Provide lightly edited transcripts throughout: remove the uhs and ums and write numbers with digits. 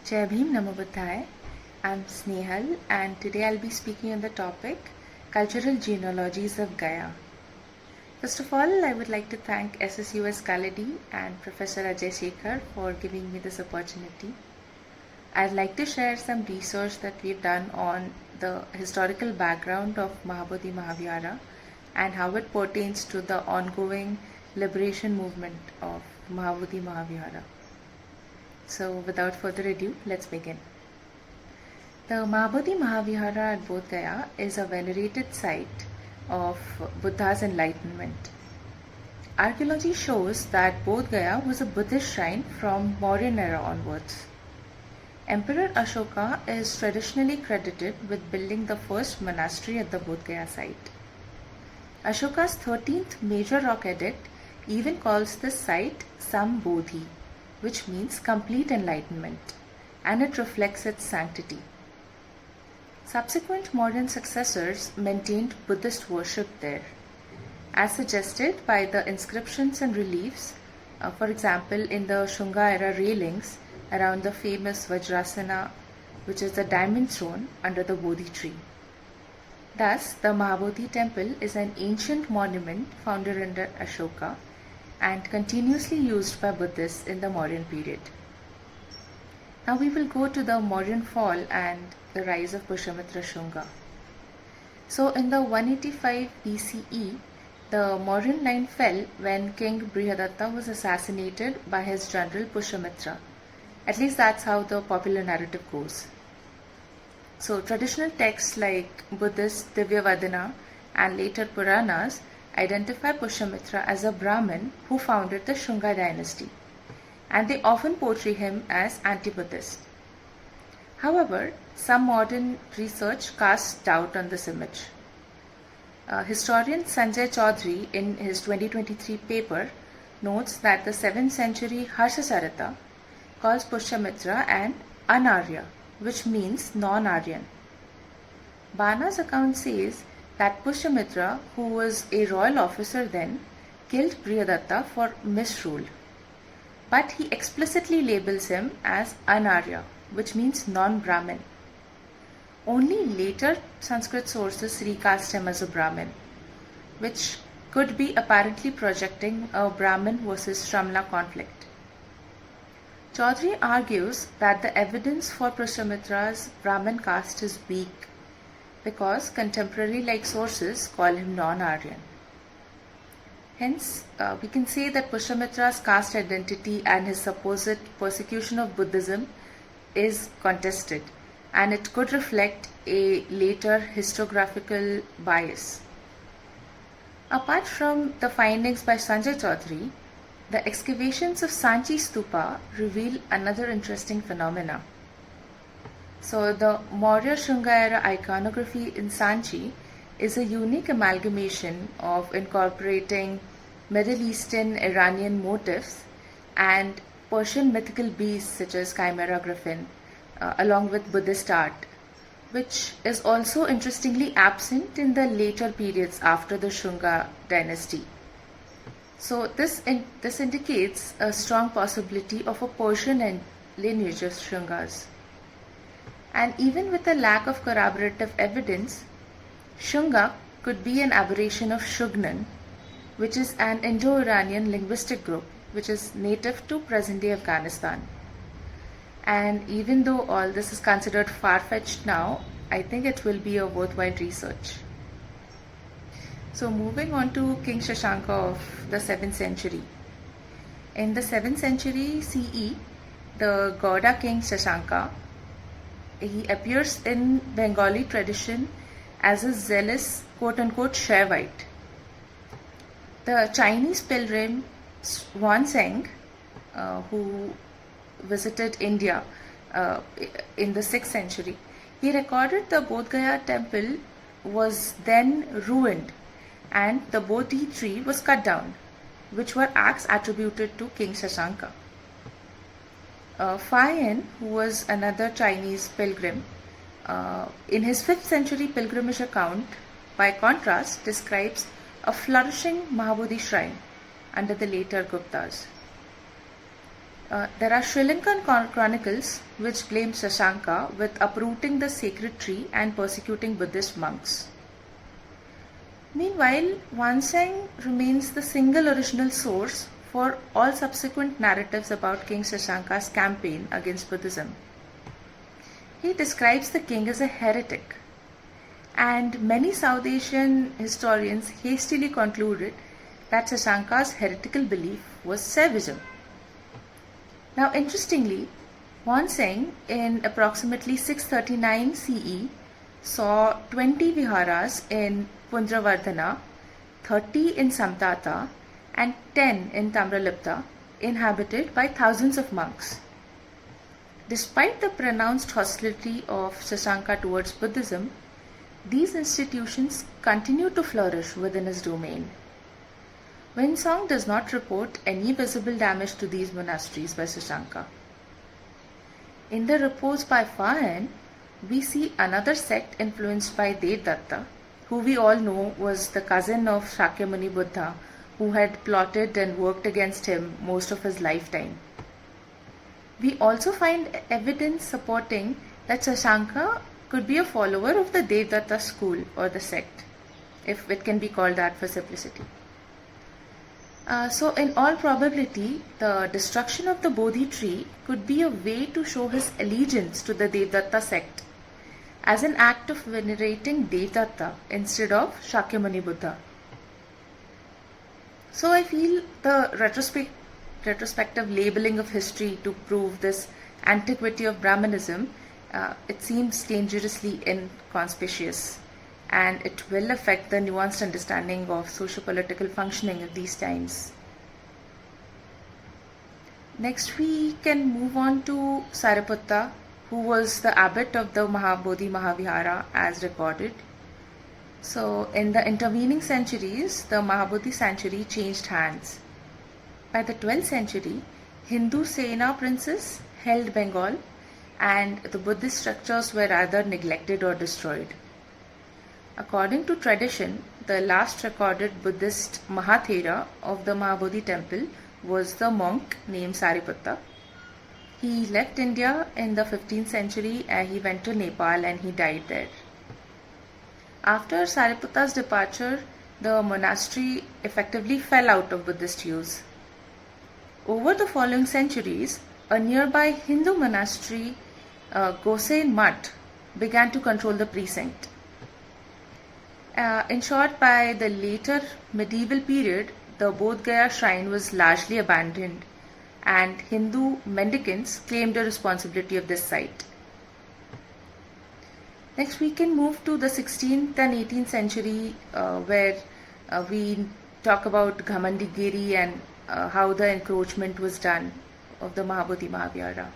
Jai Bhim Namo Buddhaya. I'm Snehal and today I'll be speaking on the topic Cultural Genealogies of Gaya. First of all, I would like to thank SSUS Kalady and Professor Ajay Shekhar for giving me this opportunity. I'd like to share some research that we've done on the historical background of Mahabodhi Mahavihara and how it pertains to the ongoing liberation movement of Mahabodhi Mahavihara. So without further ado, let's begin. The Mahabodhi Mahavihara at Bodh Gaya is a venerated site of Buddha's enlightenment. Archaeology shows that Bodh Gaya was a Buddhist shrine from Mauryan era onwards. Emperor Ashoka is traditionally credited with building the first monastery at the Bodh Gaya site. Ashoka's 13th major rock edict even calls this site Sambodhi, which means complete enlightenment, and it reflects its sanctity. Subsequent Mauryan successors maintained Buddhist worship there, as suggested by the inscriptions and reliefs, for example in the Shunga era railings around the famous Vajrasana, which is the diamond throne under the Bodhi tree. Thus, the Mahabodhi temple is an ancient monument founded under Ashoka and continuously used by Buddhists in the Mauryan period. Now we will go to the Mauryan fall and the rise of Pushyamitra Shunga. So in the 185 BCE, the Mauryan line fell when King Brihadatta was assassinated by his general Pushyamitra. At least that's how the popular narrative goes. So traditional texts like Buddhist Divyavadana and later Puranas identify Pushyamitra as a Brahmin who founded the Shunga dynasty, and they often portray him as anti-Buddhist. However, some modern research casts doubt on this image. Historian Sanjay Chaudhary, in his 2023 paper, notes that the 7th century Harsacharita calls Pushyamitra an Anarya, which means non-Aryan. Bana's account says that Pushyamitra, who was a royal officer then, killed Brihadatta for misrule. But he explicitly labels him as Anarya, which means non-Brahmin. Only later Sanskrit sources recast him as a Brahmin, which could be apparently projecting a Brahmin versus Shramla conflict. Chaudhary argues that the evidence for Pushyamitra's Brahmin caste is weak because contemporary-like sources call him non-Aryan. Hence, we can say that Pushyamitra's caste identity and his supposed persecution of Buddhism is contested, and it could reflect a later historiographical bias. Apart from the findings by Sanjay Chaudhary, the excavations of Sanchi Stupa reveal another interesting phenomena. So the Maurya Shunga era iconography in Sanchi is a unique amalgamation of incorporating Middle Eastern Iranian motifs and Persian mythical beasts such as Chimera Griffin, along with Buddhist art, which is also interestingly absent in the later periods after the Shunga dynasty. So this indicates a strong possibility of a Persian lineage of Shungas. And even with a lack of corroborative evidence, Shunga could be an aberration of Shugnan, which is an Indo-Iranian linguistic group which is native to present-day Afghanistan. And even though all this is considered far-fetched now, I think it will be a worthwhile research. So moving on to King Shashanka of the 7th century. In the 7th century CE, the Gauda king Shashanka, he appears in Bengali tradition as a zealous quote-unquote Shaivite. The Chinese pilgrim Xuanzang, who visited India in the 6th century, he recorded the Bodh Gaya temple was then ruined and the Bodhi tree was cut down, which were acts attributed to King Shashanka. Fayan, who was another Chinese pilgrim, in his 5th century pilgrimage account, by contrast, describes a flourishing Mahabodhi shrine under the later Guptas. There are Sri Lankan chronicles which blame Shashanka with uprooting the sacred tree and persecuting Buddhist monks. Meanwhile, Wanseng remains the single original source for all subsequent narratives about King Shashanka's campaign against Buddhism. He describes the king as a heretic, and many South Asian historians hastily concluded that Shashanka's heretical belief was Saivism. Now, interestingly, Wanseng in approximately 639 CE saw 20 viharas in Pundravardhana, 30 in Samtata, and 10 in Tamralipta, inhabited by thousands of monks. Despite the pronounced hostility of Shashanka towards Buddhism, these institutions continue to flourish within his domain. Winsong does not report any visible damage to these monasteries by Shashanka. In the reports by Fahen, we see another sect influenced by Devdatta, who we all know was the cousin of Shakyamuni Buddha, who had plotted and worked against him most of his lifetime. We also find evidence supporting that Shashanka could be a follower of the Devdatta school or the sect, if it can be called that for simplicity. So in all probability, the destruction of the Bodhi tree could be a way to show his allegiance to the Devdatta sect as an act of venerating Devdatta instead of Shakyamuni Buddha. So I feel the retrospective labeling of history to prove this antiquity of Brahmanism, it seems dangerously inconspicuous, and it will affect the nuanced understanding of socio-political functioning of these times. Next we can move on to Sariputta, who was the abbot of the Mahabodhi Mahavihara as recorded. So in the intervening centuries, the Mahabodhi sanctuary changed hands. By the 12th century, Hindu Sena princes held Bengal, and the Buddhist structures were either neglected or destroyed. According to tradition, the last recorded Buddhist Mahathera of the Mahabodhi temple was the monk named Sariputta. He left India in the 15th century and he went to Nepal and he died there. After Sariputta's departure, the monastery effectively fell out of Buddhist use. Over the following centuries, a nearby Hindu monastery, Gosain Mutt, began to control the precinct. In short, by the later medieval period, the Bodh Gaya shrine was largely abandoned, and Hindu mendicants claimed the responsibility of this site. Next, we can move to the 16th and 18th century, where we talk about Ghamandigiri and how the encroachment was done of the Mahabodhi Mahavihara.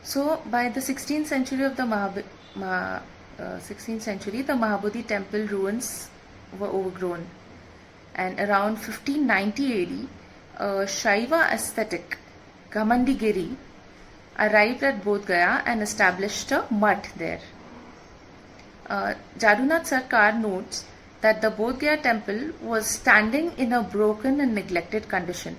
So, by the 16th century of the 16th century, the Mahabodhi temple ruins were overgrown, and around 1590 AD, a Shaiva ascetic, Ghamandigiri, arrived at Bodh Gaya and established a mutt there. Jadunath Sarkar notes that the Bodh Gaya temple was standing in a broken and neglected condition,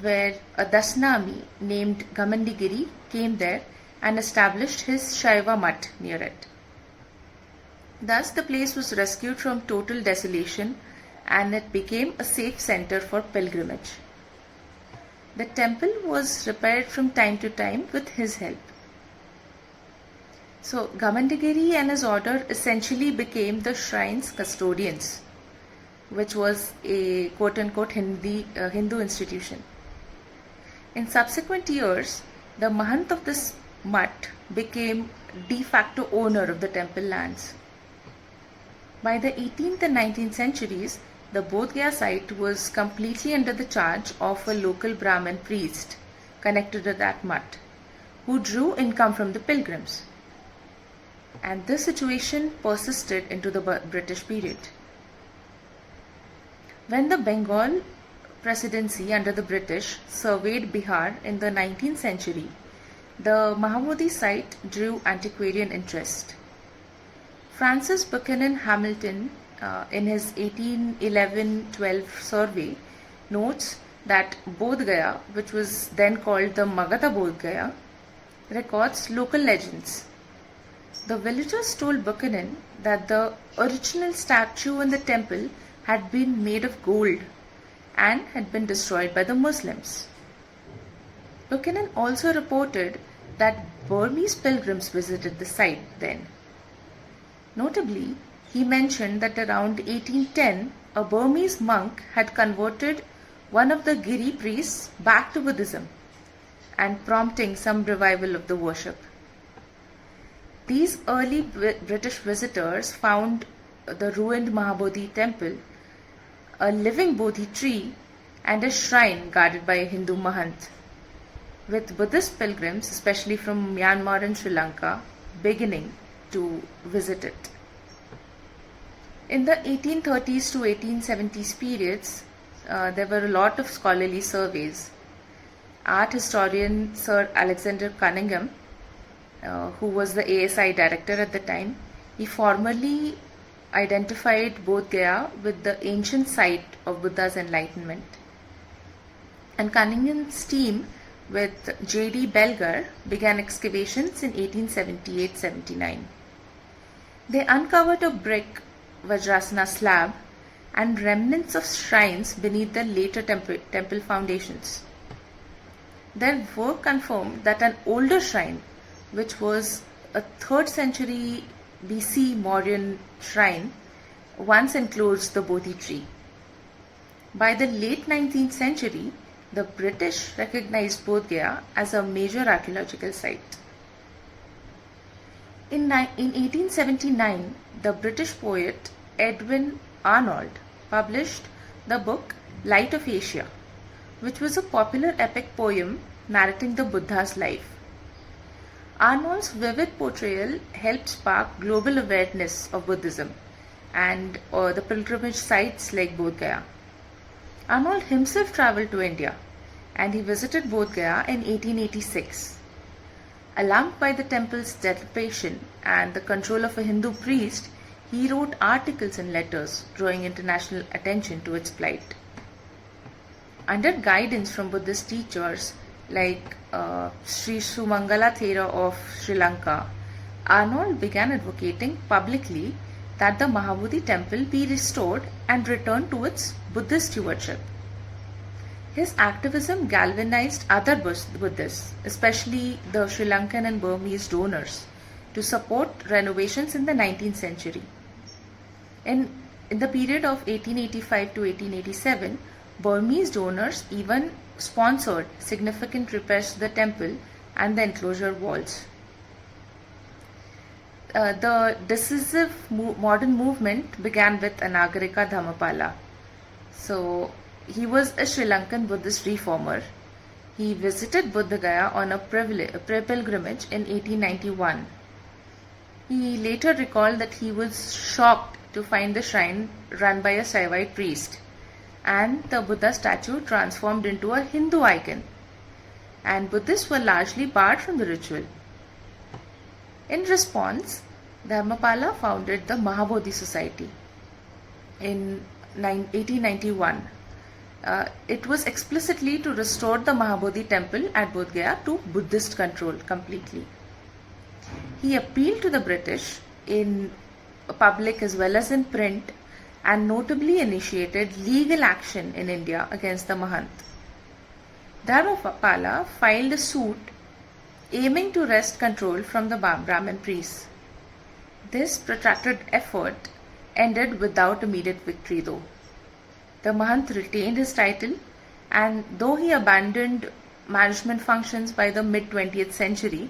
where a Dasnami named Ghamandigiri came there and established his Shaiva mutt near it. Thus, the place was rescued from total desolation and it became a safe center for pilgrimage. The temple was repaired from time to time with his help. So, Ghamandigiri and his order essentially became the shrine's custodians, which was a quote-unquote Hindu institution. In subsequent years, the Mahant of this mutt became de facto owner of the temple lands. By the 18th and 19th centuries, the Bodh Gaya site was completely under the charge of a local Brahmin priest connected to that mutt, who drew income from the pilgrims. And this situation persisted into the British period. When the Bengal presidency under the British surveyed Bihar in the 19th century, the Mahabodhi site drew antiquarian interest. Francis Buchanan Hamilton, in his 1811-12 survey, notes that Bodh Gaya, which was then called the Magadha Bodh Gaya, records local legends. The villagers told Buchanan that the original statue in the temple had been made of gold and had been destroyed by the Muslims. Buchanan also reported that Burmese pilgrims visited the site then. Notably, he mentioned that around 1810, a Burmese monk had converted one of the Giri priests back to Buddhism and prompting some revival of the worship. These early British visitors found the ruined Mahabodhi temple, a living Bodhi tree, and a shrine guarded by a Hindu Mahant, with Buddhist pilgrims, especially from Myanmar and Sri Lanka, beginning to visit it. In the 1830s to 1870s periods, there were a lot of scholarly surveys. Art historian Sir Alexander Cunningham, who was the ASI director at the time, he formally identified Bodh Gaya with the ancient site of Buddha's enlightenment. And Cunningham's team with J.D. Belger began excavations in 1878-79. They uncovered a brick Vajrasana slab and remnants of shrines beneath the later temple foundations. Their work confirmed that an older shrine, which was a 3rd century BC Mauryan shrine, once enclosed the Bodhi tree. By the late 19th century, the British recognized Bodh Gaya as a major archaeological site. In 1879, the British poet Edwin Arnold published the book Light of Asia, which was a popular epic poem narrating the Buddha's life. Arnold's vivid portrayal helped spark global awareness of Buddhism and the pilgrimage sites like Bodh Gaya. Arnold himself travelled to India and he visited Bodh Gaya in 1886. Alarmed by the temple's dilapidation and the control of a Hindu priest, he wrote articles and letters drawing international attention to its plight. Under guidance from Buddhist teachers like Sri Sumangala Thera of Sri Lanka, Arnold began advocating publicly that the Mahabodhi temple be restored and returned to its Buddhist stewardship. His activism galvanized other Buddhists, especially the Sri Lankan and Burmese donors, to support renovations in the 19th century. In the period of 1885 to 1887, Burmese donors even sponsored significant repairs to the temple and the enclosure walls. The decisive modern movement began with Anagarika Dhammapala. So, he was a Sri Lankan Buddhist reformer. He visited Bodh Gaya on a pilgrimage in 1891. He later recalled that he was shocked to find the shrine run by a Saivite priest and the Buddha statue transformed into a Hindu icon, and Buddhists were largely barred from the ritual. In response, Dhammapala founded the Mahabodhi Society in 1891. It was explicitly to restore the Mahabodhi temple at Bodh Gaya to Buddhist control completely. He appealed to the British in public as well as in print and notably initiated legal action in India against the Mahant. Dhammapala filed a suit aiming to wrest control from the Brahmin priests. This protracted effort ended without immediate victory though. The Mahant retained his title, and though he abandoned management functions by the mid-20th century,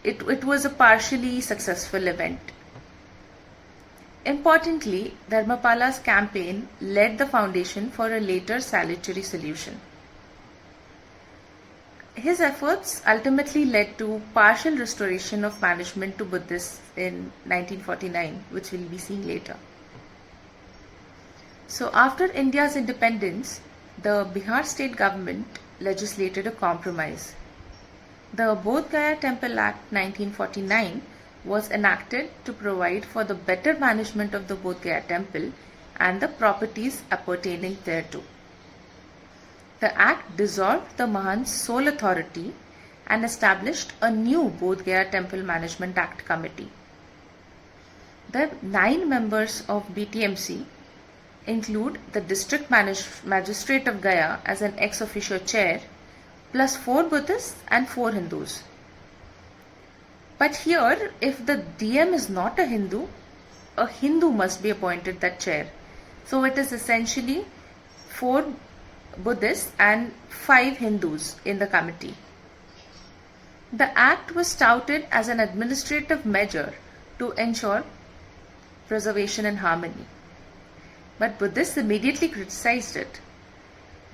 it was a partially successful event. Importantly, Dhammapala's campaign led the foundation for a later salutary solution. His efforts ultimately led to partial restoration of management to Buddhists in 1949, which we'll be seeing later. So after India's independence, the Bihar state government legislated a compromise. The Bodh Gaya Temple Act 1949 was enacted to provide for the better management of the Bodh Gaya temple and the properties appertaining thereto. The act dissolved the Mahant's sole authority and established a new Bodh Gaya Temple Management Act committee. The 9 members of BTMC include the District Magistrate of Gaya as an ex officio chair, plus 4 Buddhists and 4 Hindus. But here, if the DM is not a Hindu must be appointed that chair. So it is essentially 4 Buddhists and 5 Hindus in the committee. The act was touted as an administrative measure to ensure preservation and harmony. But Buddhists immediately criticized it.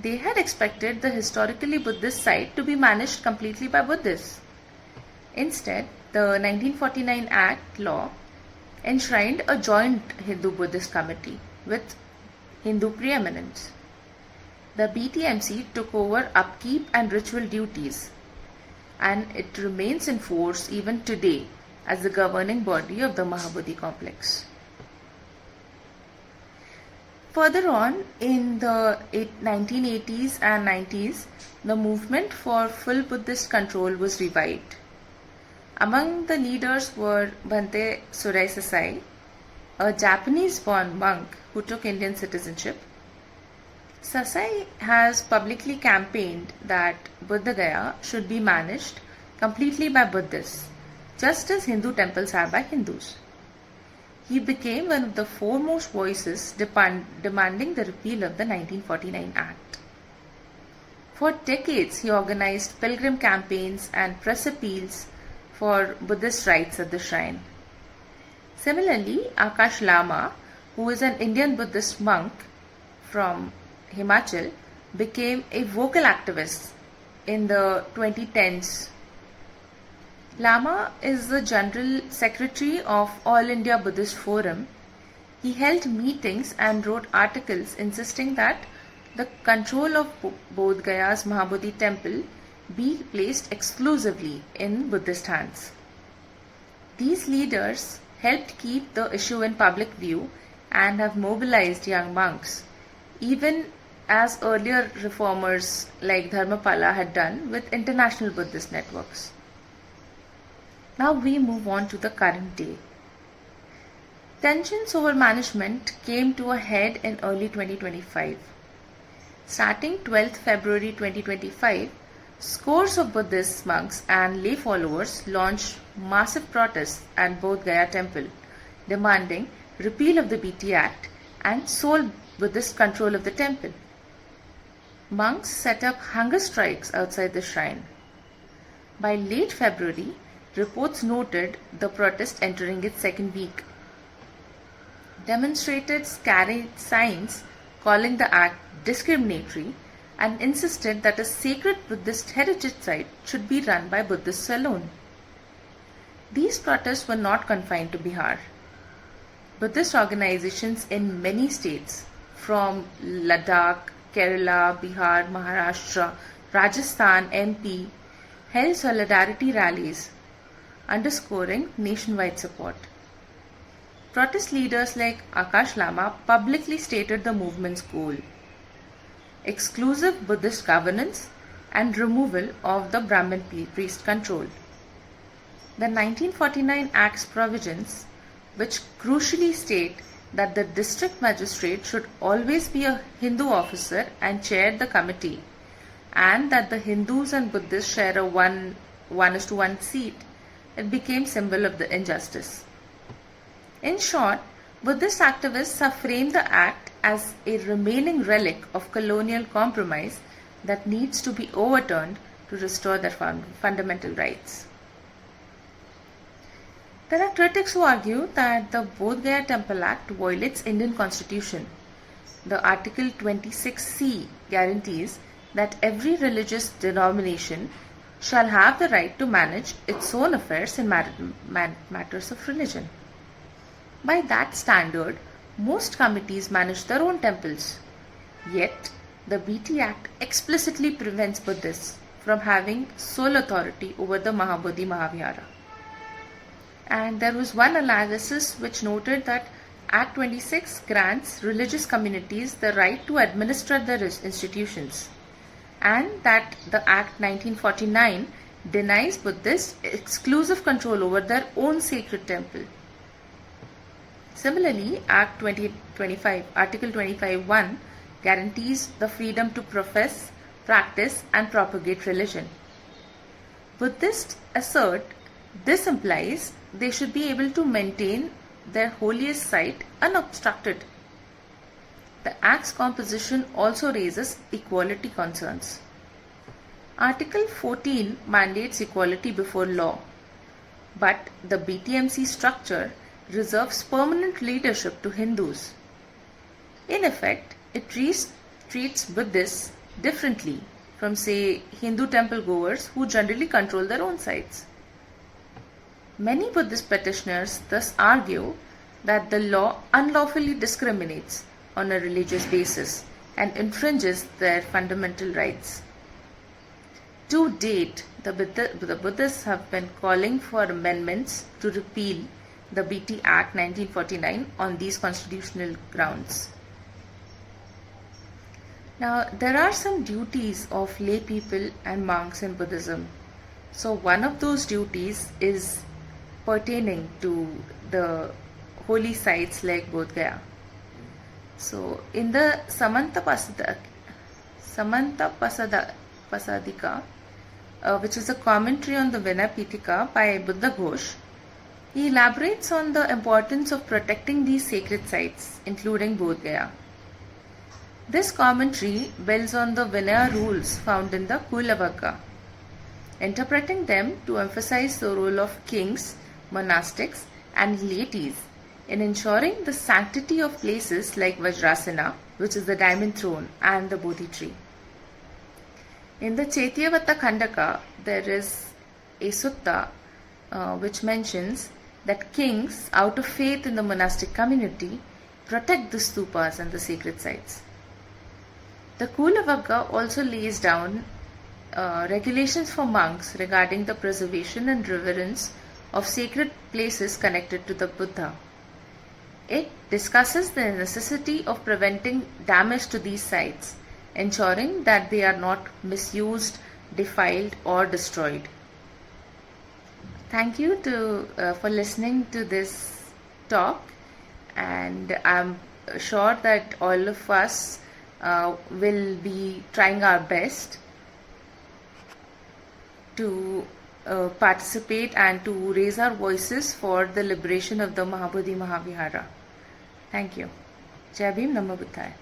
They had expected the historically Buddhist site to be managed completely by Buddhists. Instead, the 1949 Act law enshrined a joint Hindu-Buddhist committee with Hindu preeminence. The BTMC took over upkeep and ritual duties, and it remains in force even today as the governing body of the Mahabodhi complex. Further on, in the 1980s and 90s, the movement for full Buddhist control was revived. Among the leaders were Bhante Surai Sasai, a Japanese-born monk who took Indian citizenship. Sasai has publicly campaigned that Buddha Gaya should be managed completely by Buddhists, just as Hindu temples are by Hindus. He became one of the foremost voices demanding the repeal of the 1949 Act. For decades, he organized pilgrim campaigns and press appeals for Buddhist rights at the shrine. Similarly, Akash Lama, who is an Indian Buddhist monk from Himachal, became a vocal activist in the 2010s. Lama is the General Secretary of All India Buddhist Forum. He held meetings and wrote articles insisting that the control of Bodh Gaya's Mahabodhi temple be placed exclusively in Buddhist hands. These leaders helped keep the issue in public view and have mobilized young monks, even as earlier reformers like Dharmapala had done with international Buddhist networks. Now we move on to the current day. Tensions over management came to a head in early 2025. Starting 12th February 2025, scores of Buddhist monks and lay followers launched massive protests at Bodh Gaya temple, demanding repeal of the BT Act and sole Buddhist control of the temple. Monks set up hunger strikes outside the shrine. By late February, reports noted the protest entering its second week. Demonstrators carried signs calling the act discriminatory and insisted that a sacred Buddhist heritage site should be run by Buddhists alone. These protests were not confined to Bihar. Buddhist organizations in many states, from Ladakh, Kerala, Bihar, Maharashtra, Rajasthan, MP, held solidarity rallies, underscoring nationwide support. Protest leaders like Akash Lama publicly stated the movement's goal: exclusive Buddhist governance and removal of the Brahmin priest control. The 1949 Act's provisions, which crucially state that the district magistrate should always be a Hindu officer and chair the committee, and that the Hindus and Buddhists share a 1:1 seat, it became symbol of the injustice. In short, Buddhist activists have framed the act as a remaining relic of colonial compromise that needs to be overturned to restore their fundamental rights. There are critics who argue that the Bodh Gaya Temple Act violates Indian Constitution. The Article 26C guarantees that every religious denomination shall have the right to manage its own affairs in matters of religion. By that standard, most committees manage their own temples. Yet, the BT Act explicitly prevents Buddhists from having sole authority over the Mahabodhi Mahavihara. And there was one analysis which noted that Act 26 grants religious communities the right to administer their institutions. and that the Act 1949 denies Buddhists exclusive control over their own sacred temple. Similarly, Act 2025, Article 25(1) guarantees the freedom to profess, practice and propagate religion. Buddhists assert this implies they should be able to maintain their holiest site unobstructed. The Act's composition also raises equality concerns. Article 14 mandates equality before law, but the BTMC structure reserves permanent leadership to Hindus. In effect, it treats Buddhists differently from, say, Hindu temple goers who generally control their own sites. Many Buddhist petitioners thus argue that the law unlawfully discriminates on a religious basis and infringes their fundamental rights. To date, the Buddhists have been calling for amendments to repeal the BT Act 1949 on these constitutional grounds. Now, there are some duties of lay people and monks in Buddhism. So, one of those duties is pertaining to the holy sites like Bodh Gaya. So, in the Samanta Pasadika, which is a commentary on the Vinaya Pitaka by Buddha Ghosh, he elaborates on the importance of protecting these sacred sites, including Bodh Gaya. This commentary builds on the Vinaya rules found in the Kulavagga, interpreting them to emphasize the role of kings, monastics, and laities in ensuring the sanctity of places like Vajrasana, which is the diamond throne, and the Bodhi tree. In the Chaityavata Khandaka, there is a sutta which mentions that kings, out of faith in the monastic community, protect the stupas and the sacred sites. The Kulavagga also lays down regulations for monks regarding the preservation and reverence of sacred places connected to the Buddha. It discusses the necessity of preventing damage to these sites, ensuring that they are not misused, defiled, or destroyed. Thank you for listening to this talk, and I'm sure that all of us will be trying our best to participate and to raise our voices for the liberation of the Mahabodhi Mahavihara. Thank you. Jai Bhim, Namo Buddhaya.